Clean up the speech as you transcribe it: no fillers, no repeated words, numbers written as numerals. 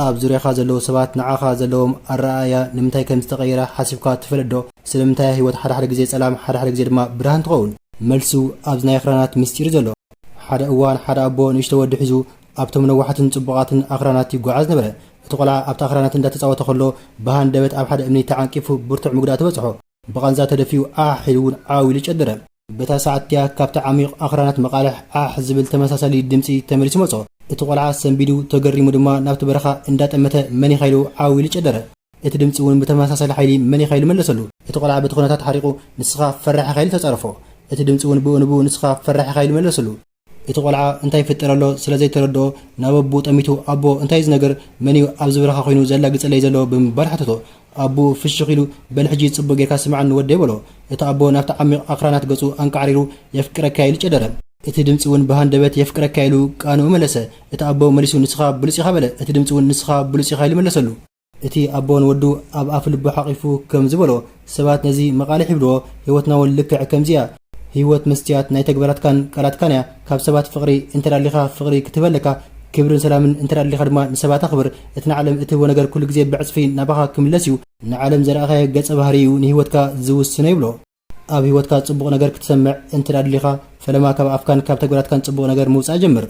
ኣብ ዙርያኻ ዘለዉ ሰባት ንዓኻ ዘለዎም ኣረኣእያ ንምንታይ ከም ዝተቐየረ ሓሲብካ ትፈልጥ ዶ? ስለምንታይ ህይወት ሓደ ግዜ ጸላም ሓደ ግዜ ድማ ብርሃን ትኸውን? መልሱ ኣብዚ ናይ ኣኽራናት ምስጢር ዘሎ። ሓደ እዋን ሓደ ኣቦ ንእሽቶ ወዲ ሒዙ ኣብቶም ነዋሕትን ጽቡቓትን ኣኽራናት ይጓዓዝ ነበረ። እቲ ቆልዓ ኣብቲ ኣኽራናት እንዳተፃወተ ከሎ ብሃን ደበት ኣብ ሓደ እምኒ ተዓንቂፉ ብርቱዕ ምግዳእ ተበፅሖ። ብቐንዛ ተደፊኡ ኢሉ እውን ዓው ኢሉ ጨደረ። በታ ሰዓትያ ካብቲ ዓሚቕ ኣኽራናት መቃልሕ ዝብል ተመሳሳሊ ድምፂ ተመሊሱ መጾ። እቲ ቆልዓ ሰንቢዱ ተገሪሙ ድማ ናብቲ በረኻ እንዳጠመተ መን ኢሉ ዓው ኢሉ ጨደረ። እቲ ድምፂ እውን ብተመሳሳሊ ሓይሊ መን ኢሉ መለሰሉ። እቲ ቆልዓ በቲ ኩነታት ሓሪቑ ንስኻ ፈራሕኻ ኢሉ ተጻረፎ። እቲ ድምፂ እውን ብእንቡ ንስኻ ፈራሕኻ ኢሉ መለሰሉ። እቲ ቆልዓ እንታይ ይፍጠር ኣሎ ስለዘይተረድኦ ናብ ኣቦ ጠሚቱ ኣቦ እንታይ ዝነገር መን እዩ ኣብዚ በረኻ ኮይኑ ዘላግፀለይ ዘሎ ብምባል ሓተቶ። ኣቦ ፍሽኽ ኢሉ በል ሕጂ ጽቡቕ ጌርካ ስምዓኒ ወደ ይበሎ። እቲ ኣቦ ናብቲ ዓሚቕ ኣኽራናት ገጹ አንቃዕሪሩ የፍቅረካ ኢሉ ጨደረ። እቲ ድምፂ እውን ብሃንደበት የፍቅረካ ኢሉ ቃንኡ መለሰ። እቲ ኣቦ መሊሱ ንስኻ ብሉጽ ኢኻ በለ። እቲ ድምፂ እውን ንስኻ ብሉጽ ኢኻ ኢሉ መለሰሉ። እቲ ኣቦ ንወዱ ኣብ ኣፍ ልቡ ሓቒፉ ከም ዝበሎ ሰባት ነዚ መቃልሕ ይብልዎ ህይወትና እውን ልክዕ ከምዚያ ህይወት መስትያት ናይ ተግባራትካን ቃላትካን እያ። ካብ ሰባት ፍቕሪ እንተዳሊኻ ፍቕሪ ክትበለካ ክብርን ሰላምን እንተዳሊኻ ድማ ንሰባት ኣኽብር። እቲ ንዓለም እትህቦ ነገር ኩሉ ግዜ ብዕፅፊ ናባኻ ክምለስ እዩ። ንዓለም ዘረኣኻዮ ገጸ ባህሪ እዩ ንህይወትካ ዝውስኖ ይብሎ። ኣብ ህይወትካ ጽቡቕ ነገር ክትሰምዕ እንተዳሊኻ ፈለማ ካብ ኣፍካን ካብ ተግባራትካን ጽቡቕ ነገር ምውፃእ ጀምር።